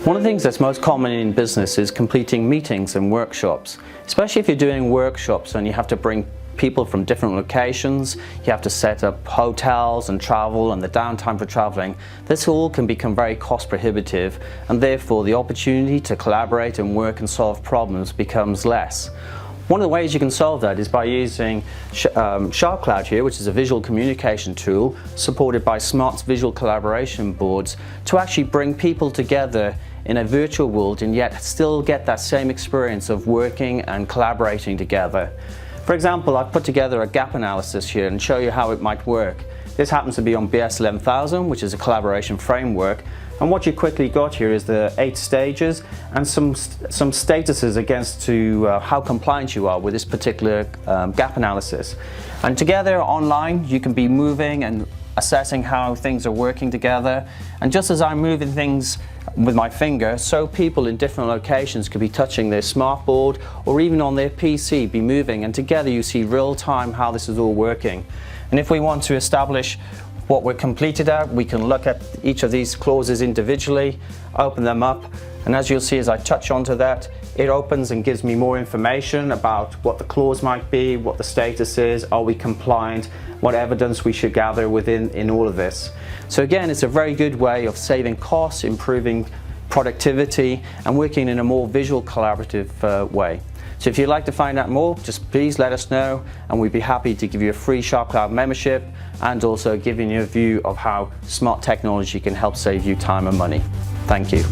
One of the things that's most common in business is completing meetings and workshops, especially if you're doing workshops and you have to bring people from different locations, you have to set up hotels and travel and the downtime for traveling. This all can become very cost prohibitive, and therefore the opportunity to collaborate and work and solve problems becomes less. One of the ways you can solve that is by using SharpCloud here, which is a visual communication tool supported by smart visual collaboration boards, to actually bring people together in a virtual world and yet still get that same experience of working and collaborating together. For example, I've put together a gap analysis here and show you how it might work. This happens to be on BS 11000, which is a collaboration framework. And what you quickly got here is the 8 stages and some statuses against how compliant you are with this particular gap analysis. And together online, you can be moving and assessing how things are working together. And just as I'm moving things with my finger, so people in different locations could be touching their smartboard or even on their PC be moving, and together you see real time how this is all working. And if we want to establish what we're completed at, we can look at each of these clauses individually, open them up, and as you'll see as I touch onto that, it opens and gives me more information about what the clause might be, what the status is, are we compliant, what evidence we should gather in all of this. So again, it's a very good way of saving costs, improving productivity, and working in a more visual collaborative way. So if you'd like to find out more, just please let us know, and we'd be happy to give you a free SharpCloud membership and also giving you a view of how smart technology can help save you time and money. Thank you.